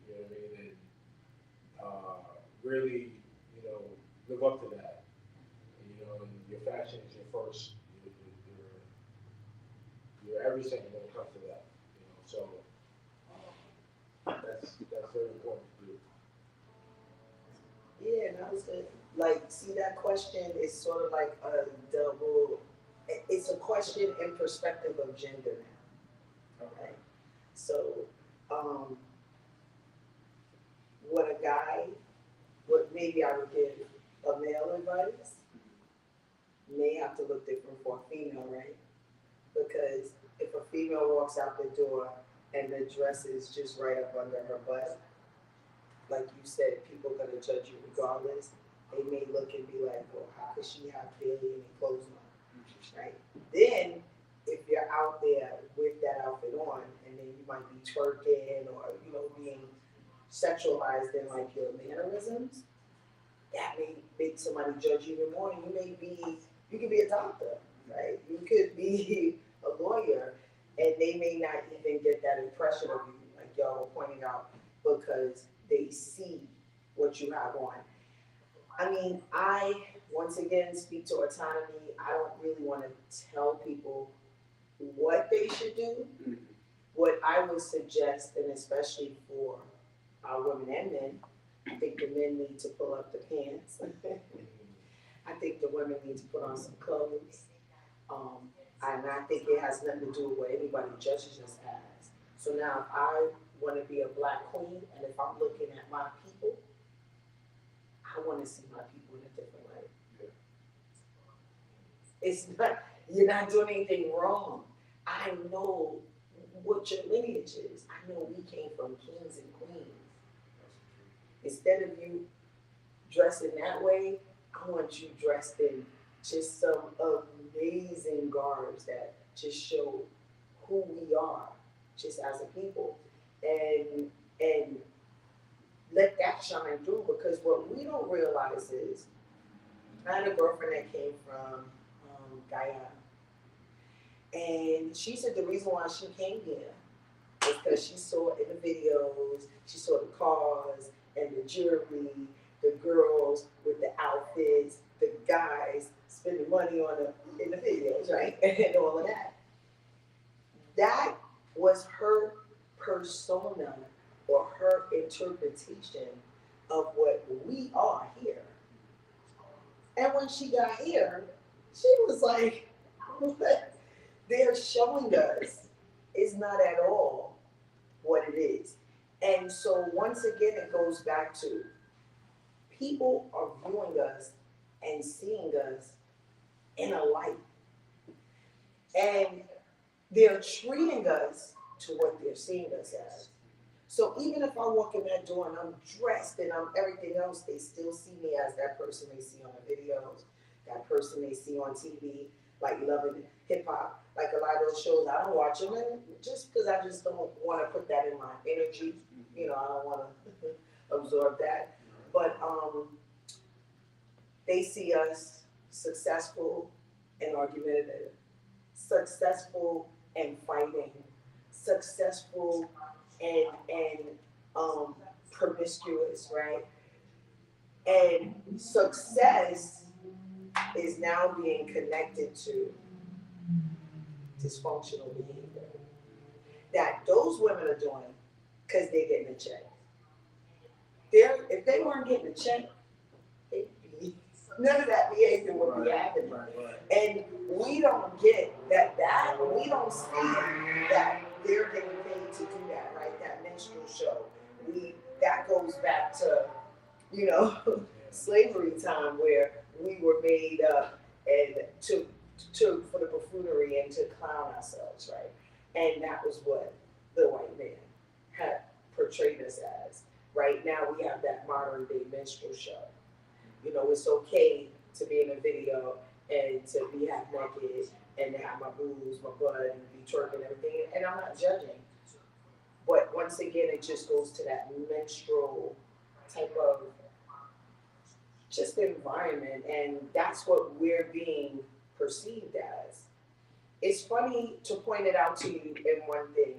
Speaker 2: You know what I mean? And really, live up to that. And your fashion is your first, your everything when it comes to that. So that's very important to do.
Speaker 3: Yeah, that was good. Like, see, that question is sort of like a double. It's a question in perspective of gender now. Okay, so what maybe I would give a male advice may have to look different for a female, right? Because if a female walks out the door and the dress is just right up under her butt, like you said, people are gonna judge you regardless. They may look and be like, well, how could she have barely any clothes on, right? Then, if you're out there with that outfit on, and then you might be twerking or, being sexualized in like your mannerisms, that may make somebody judge you even more. And you could be a doctor, right? You could be a lawyer, and they may not even get that impression of you, like y'all were pointing out, because they see what you have on. I mean, I, once again, speak to autonomy. I don't really want to tell people what they should do. What I would suggest, and especially for our women and men, I think the men need to pull up the pants. I think the women need to put on some clothes. And I think it has nothing to do with what anybody judges us as. So now if I want to be a black queen, and if I'm looking at my people, I want to see my people in a different light.
Speaker 1: Yeah.
Speaker 3: It's not, you're not doing anything wrong. I know what your lineage is. I know we came from kings and queens. Instead of you dressing that way, I want you dressed in just some amazing garbs that just show who we are, just as a people, and let that shine through. Because what we don't realize is, I had a girlfriend that came from Guyana. And she said the reason why she came here was because she saw in the videos, she saw the cars and the jewelry, the girls with the outfits, the guys spending money on the in the videos, right? And all of that. That was her persona or her interpretation of what we are here. And when she got here, she was like, what they're showing us is not at all what it is. And so once again, it goes back to people are viewing us and seeing us in a light. And they're treating us to what they're seeing us as. So even if I walk in that door and I'm dressed and I'm everything else, they still see me as that person they see on the videos, that person they see on TV, like loving hip hop. Like a lot of those shows, I don't watch them, and just because I just don't want to put that in my energy. You know, I don't want to absorb that. But they see us successful and argumentative, successful and fighting, successful and promiscuous, right? And success is now being connected to dysfunctional behavior that those women are doing because they're getting a check. If they weren't getting a check, none of that behavior would be happening. And we don't get that we don't see that they're getting paid to do that, right? That minstrel show. That goes back to, slavery time where we were made up and to for the buffoonery and to clown ourselves, right? And that was what the white man had portrayed us as. Right now we have that modern day minstrel show. It's okay to be in a video and to be half naked and to have my boobs, my butt, and be twerking and everything. And I'm not judging. But once again, it just goes to that minstrel type of just environment. And that's what we're being perceived as. It's funny to point it out to you in one thing,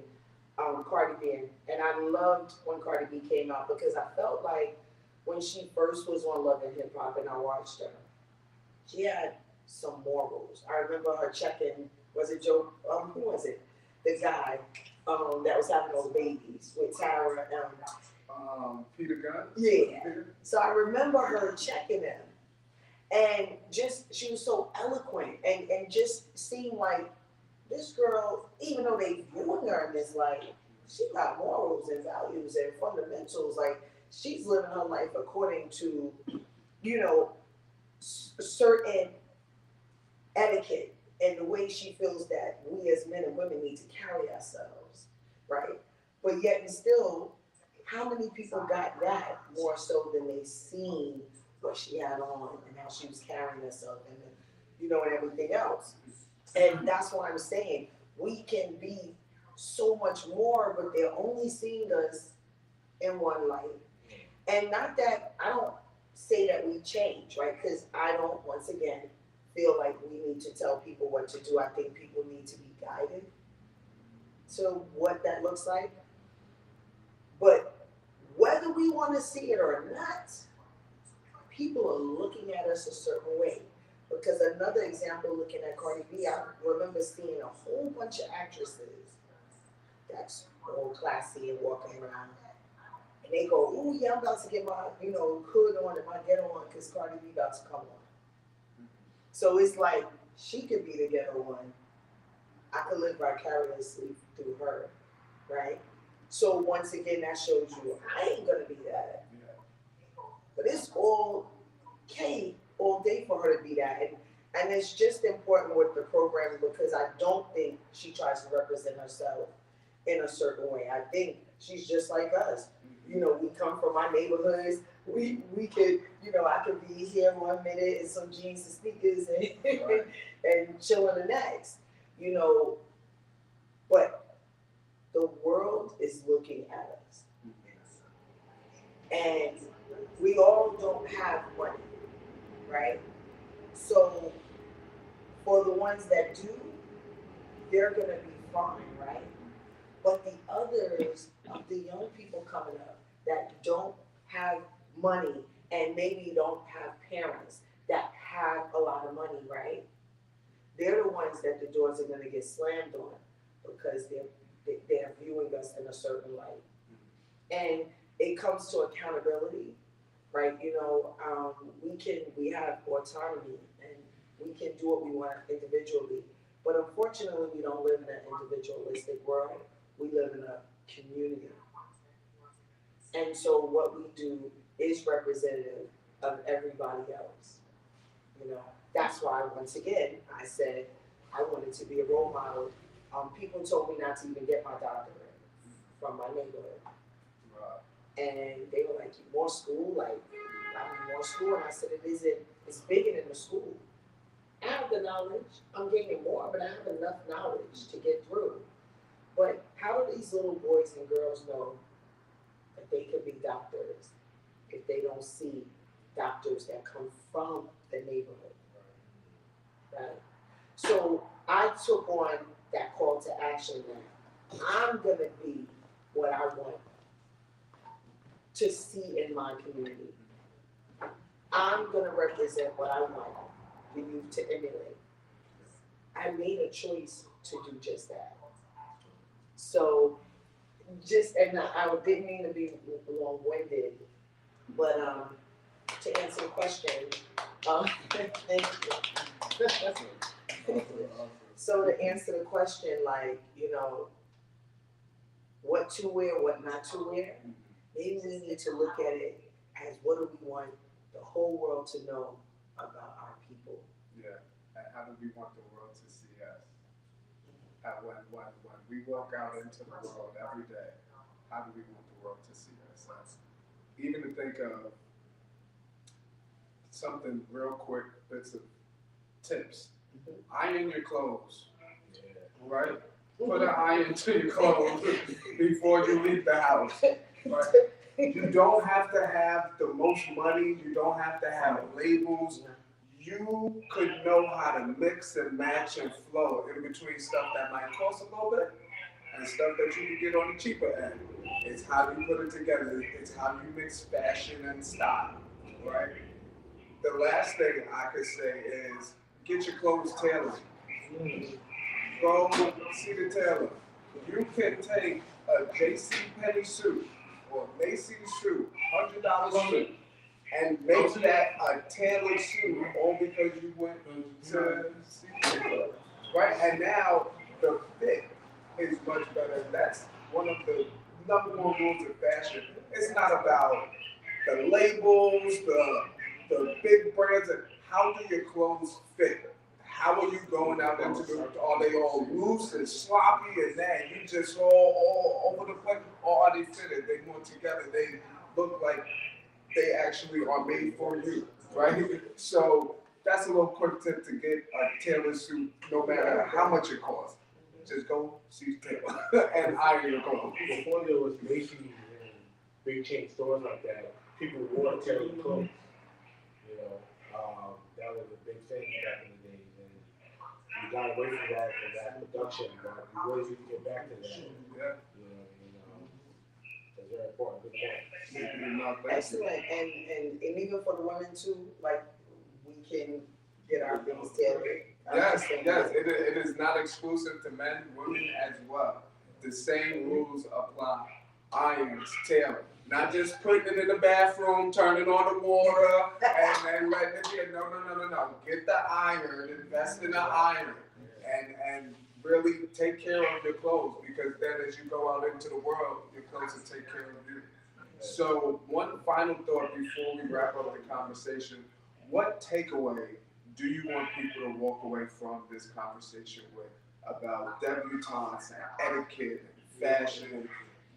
Speaker 3: Cardi B. And I loved when Cardi B came out because I felt like when she first was on Love and Hip Hop and I watched her, she had some morals. I remember her checking, was it Joe, who was it? The guy that was having those babies with Tara.
Speaker 1: Peter Gunn?
Speaker 3: Yeah.
Speaker 1: Peter?
Speaker 3: So I remember her checking him. And just, she was so eloquent and just seemed like this girl, even though they viewing her in this light, she got morals and values and fundamentals. Like, she's living her life according to, certain etiquette and the way she feels that we as men and women need to carry ourselves, right? But yet and still, how many people got that more so than they seen what she had on and how she was carrying herself and and everything else? And that's why I'm saying we can be so much more, but they're only seeing us in one light. And not that I don't say that we change, right? Because I don't, once again, feel like we need to tell people what to do. I think people need to be guided to what that looks like. But whether we want to see it or not, people are looking at us a certain way. Because another example, looking at Cardi B, I remember seeing a whole bunch of actresses that's all classy and walking around. And they go, ooh, yeah, I'm about to get my, hood on and my ghetto on because Cardi B about to come on. So it's like, she could be the ghetto one. I could live vicariously through her, right? So once again, that shows you, I ain't gonna be that. But it's all okay all day for her to be that. And it's just important with the program because I don't think she tries to represent herself in a certain way. I think she's just like us. We come from our neighborhoods. We could, I could be here one minute in some jeans and sneakers and chilling the next, But the world is looking at us. And we all don't have money, right? So for ones that do, they're gonna be fine, right? But the others, the young people coming up that don't have money and maybe don't have parents that have a lot of money, right? They're the ones that the doors are gonna get slammed on because they're viewing us in a certain light. And it comes to accountability, right? You know, we have autonomy and we can do what we want individually. But unfortunately, we don't live in an individualistic world. We live in a community. And so what we do is representative of everybody else. You know, that's why once again, I said I wanted to be a role model. People told me not to even get my doctorate from my neighborhood. And they were like, more school? Like, I need more school? And I said, it isn't, it's bigger than the school. I have the knowledge, I'm gaining more, but I have enough knowledge to get through. But how do these little boys and girls know that they could be doctors if they don't see doctors that come from the neighborhood, right? So I took on that call to action now. I'm gonna be what I want to see in my community. I'm gonna represent what I want the youth to emulate. I made a choice to do just that. So, and I didn't mean to be long-winded, but to answer the question, thank you. So to answer the question, like, you know, what to wear, what not to wear, maybe we need to look at it as what do we want the whole world to know about our people.
Speaker 1: Yeah, and how do we want the world to see us? When we walk out into the world every day, how do we want the world to see us? Even to think of something real quick, bits of tips. Iron your clothes, right? Put an iron to your clothes before you leave the house, right? You don't have to have the most money, you don't have to have labels. You could know how to mix and match and flow in between stuff that might cost a little bit and stuff that you can get on the cheaper end. It's how you put it together, it's how you mix fashion and style, right? The last thing I could say is get your clothes tailored. Go see the tailor. You can take a JCPenney suit or Macy's suit, $100 suit, and make that a tailored suit all because you went to see the tailor, right? And now the fit is much better. That's one of the number one rules of fashion. It's not about the labels, the big brands. How do your clothes fit? How are you going out into the, are they all loose and sloppy and that? You just all over the place, or are they fitted? They more together. They look like they actually are made for you, right? So that's a little quick tip to get a tailored suit, no matter how much it costs. Just go see the tailor and iron your clothes.
Speaker 2: Before there was Macy's and big chain stores like that, people wore tailored clothes. You know, that was a big thing back in the days. We got away from that production, but we really need to get back to that.
Speaker 1: Yeah.
Speaker 2: You know, it's very important. Good point.
Speaker 3: Excellent, and even for the women too, like we can get our things tailored.
Speaker 1: Yes, it is not exclusive to men, women as well. The same rules apply. Irons, tailor. Not just putting it in the bathroom, turning on the water, and letting it get, no. Get the iron, invest in the iron, and really take care of your clothes, because then as you go out into the world, your clothes will take care of you. So one final thought before we wrap up the conversation, what takeaway do you want people to walk away from this conversation with about debutantes and etiquette and fashion?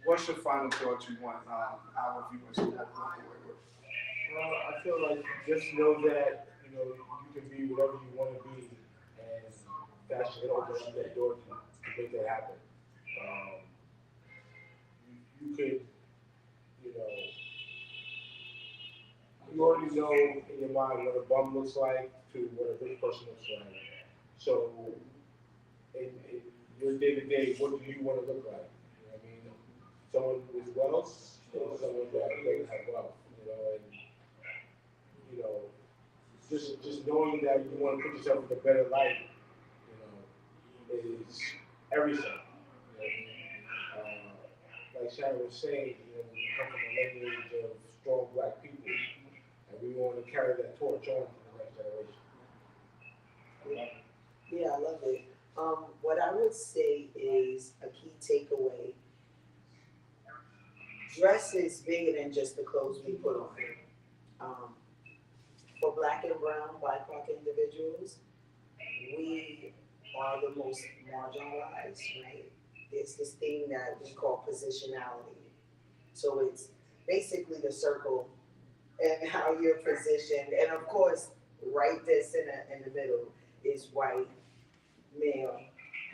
Speaker 1: What's your final thought you want our viewers to walk away with?
Speaker 2: Well, I feel like just know that, you know, you can be whatever you want to be, and fashion opens up that door to make that happen. You could, you know, you already know in your mind what a bum looks like to what a rich person looks like. So, in your day to day, what do you want to look like? You know what I mean? Someone with wealth or someone that doesn't have wealth, you know, and you know, just knowing that you want to put yourself in a better light, you know, is everything. You know? Like Sharon was saying, you know, we come from a lineage of strong black people, and we want to carry that torch on to the next generation.
Speaker 3: Yeah, I love it. What I would say is a key takeaway. Dress is bigger than just the clothes we put on. For black and brown, BIPOC individuals, we are the most marginalized, right? It's this thing that we call positionality. So it's basically the circle and how you're positioned. And of course, right there in the middle is white, male,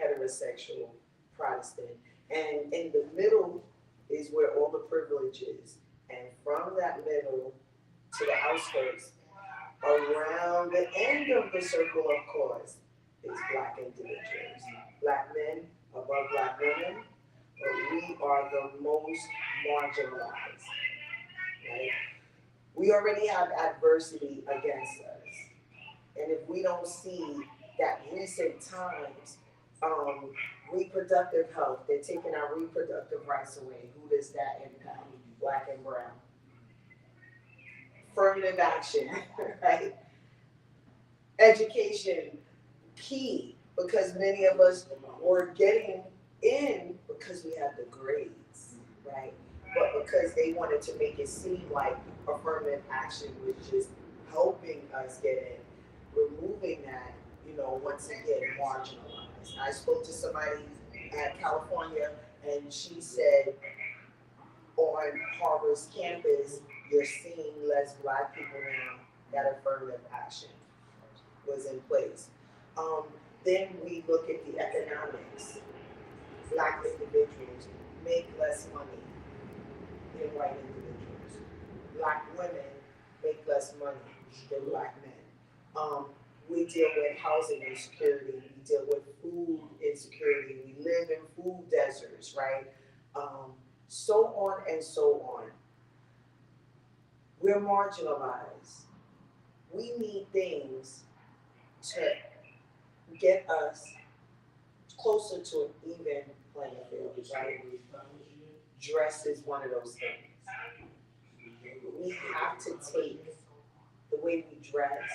Speaker 3: heterosexual, Protestant. And in the middle is where all the privilege is. And from that middle to the outskirts, around the end of the circle, of course, is black individuals. Black men above black women, but we are the most marginalized, right? We already have adversity against us. And if we don't see that recent times, reproductive health, they're taking our reproductive rights away. Who does that impact? Black and brown. Affirmative action, right? Education, key, because many of us were getting in because we had the grades, right? But because they wanted to make it seem like affirmative action was just helping us get in, removing that, you know, once again, marginalized. I spoke to somebody at California, and she said on Harvard's campus, you're seeing less black people now that affirmative action was in place. Then we look at the economics. Black individuals make less money than white individuals. Black women make less money than black men. We deal with housing insecurity, we deal with food insecurity, we live in food deserts, right? So on and so on. We're marginalized. We need things to get us closer to an even playing field, right? Dress is one of those things. We have to take the way we dress,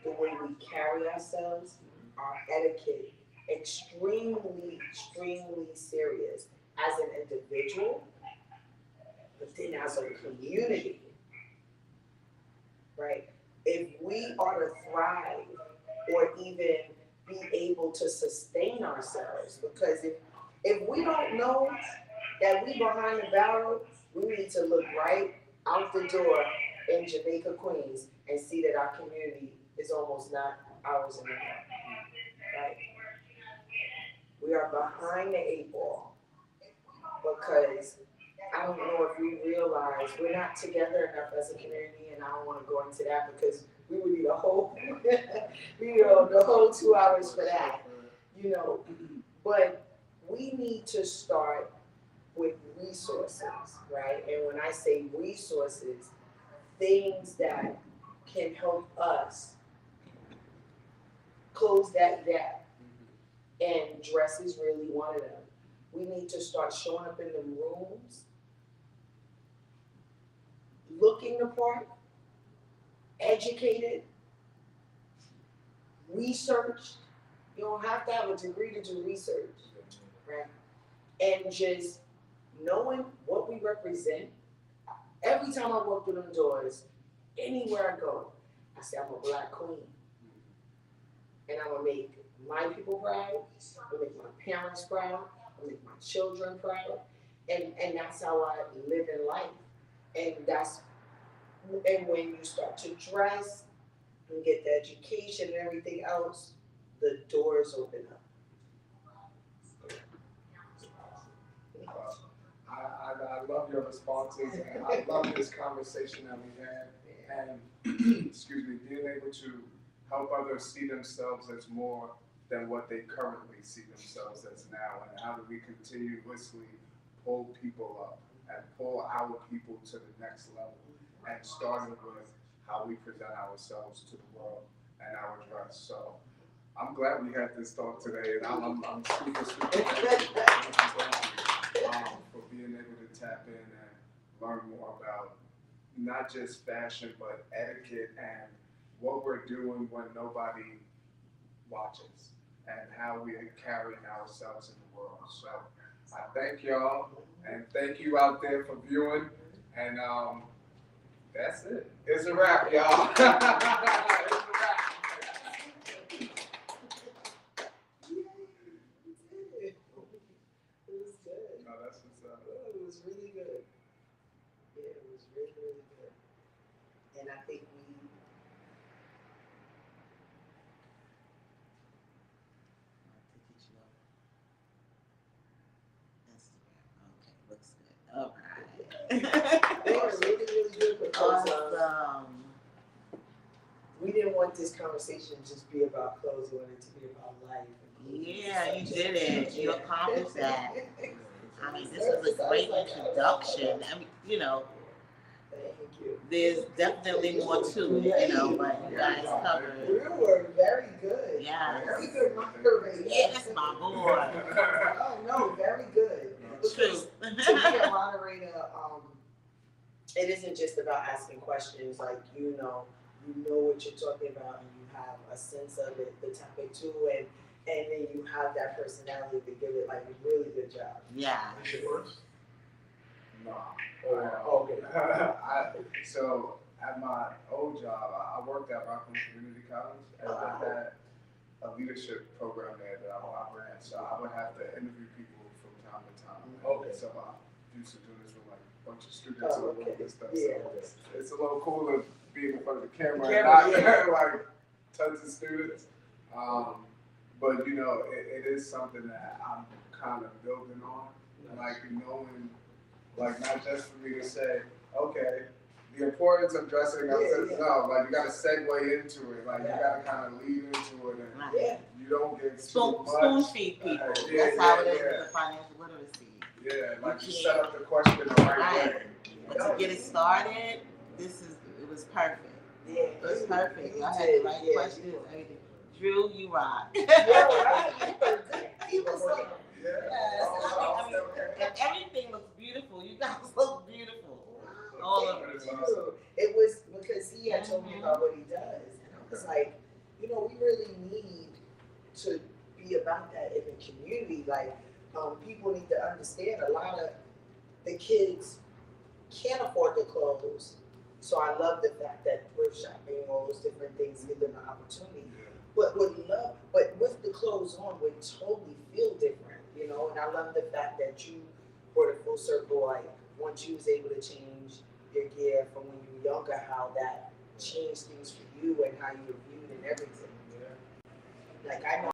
Speaker 3: the way we carry ourselves, our etiquette, extremely, extremely serious as an individual, but then as a community, right? If we are to thrive or even be able to sustain ourselves, because if we don't know that we behind the barrel, we need to look right out the door in Jamaica, Queens, and see that our community is almost not ours anymore, right? We are behind the 8 ball because I don't know if we realize we're not together enough as a community, and I don't want to go into that because we would need a whole, the whole 2 hours for that, you know. But we need to start with resources, right? And when I say resources, things that can help us close that gap. And dress is really one of them. We need to start showing up in the rooms, looking the part, educated, researched. You don't have to have a degree to do research, right? And just knowing what we represent. Every time I walk through them doors, anywhere I go, I say I'm a black queen. And I'm gonna make my people proud, I'm gonna make my parents proud, I'm gonna make my children proud. And that's how I live in life. And when you start to dress and get the education and everything else, the doors open up.
Speaker 1: I love your responses, and I love this conversation that we had, and excuse me, being able to help others see themselves as more than what they currently see themselves as now, and how do we continuously pull people up and pull our people to the next level, and starting with how we present ourselves to the world and our dress. So I'm glad we had this talk today, and I'm super thankful for being able to tap in and learn more about not just fashion, but etiquette and what we're doing when nobody watches and how we are carrying ourselves in the world. So I thank y'all, and thank you out there for viewing, and that's it. It's a wrap, y'all. It's a wrap.
Speaker 3: It was good.
Speaker 1: No, that's what's up.
Speaker 3: It was really good. Yeah, it was really, really good. And I think
Speaker 6: Okay, looks good. All
Speaker 3: they were
Speaker 6: right.
Speaker 3: really, really good because
Speaker 6: Awesome.
Speaker 3: we didn't want this conversation to just be about clothes. We wanted it to be about life.
Speaker 6: Yeah, you did it. You accomplished that. I mean, this was a great introduction. I mean, you know,
Speaker 3: Thank you.
Speaker 6: there's definitely more to it, you know, but you guys covered.
Speaker 3: You were very good.
Speaker 6: Yeah.
Speaker 3: Very good moderator.
Speaker 6: Yes, my boy.
Speaker 3: Oh, no, very good.
Speaker 6: True.
Speaker 3: Because to be a moderator, it isn't just about asking questions. Like, you know what you're talking about, and you have a sense of it, the topic too, and then you have that personality to give it like a really good job.
Speaker 6: Yeah.
Speaker 1: No.
Speaker 2: Okay.
Speaker 1: So at my old job, I worked at Rockland Community College, and I had a leadership program there that I ran. So I would have to interview people from time to time.
Speaker 2: Okay.
Speaker 1: So I used to do this with like a bunch of students and
Speaker 3: okay.
Speaker 1: and stuff.
Speaker 3: Yeah.
Speaker 1: So it's a little cooler being in front of the camera,
Speaker 3: The
Speaker 1: and
Speaker 3: camera,
Speaker 1: not like tons of students. But you know, it is something that I'm kind of building on, like knowing, like not just for me to say, okay, the importance of dressing up. No, like you got to segue into it. Like you got to kind of lead into it, and
Speaker 3: Yeah.
Speaker 1: you don't get too
Speaker 6: Spoon
Speaker 1: much.
Speaker 6: feed people.
Speaker 1: Yeah,
Speaker 6: That's how it is
Speaker 1: yeah.
Speaker 6: with the financial literacy.
Speaker 1: Yeah, like you
Speaker 6: can't.
Speaker 1: set up the question the right
Speaker 6: Right.
Speaker 1: way.
Speaker 6: But to get it started, it was perfect.
Speaker 3: Yeah.
Speaker 6: It was perfect. Y'all had the right questions, everything. Drew, you rock.
Speaker 3: Yeah, right. He was like,
Speaker 1: Yeah.
Speaker 6: Yes, I mean, and everything looks beautiful. You guys look beautiful. All of it.
Speaker 3: It was because he had told me about what he does, and I was like, you know, we really need to be about that in the community. Like, people need to understand a lot of the kids can't afford the clothes. So I love the fact that thrift shopping, all those different things give them an opportunity. But with the clothes on would totally feel different, you know. And I love the fact that you brought it full circle. Like once you was able to change your gear from when you were younger, how that changed things for you and how you were viewed and everything. Like I know.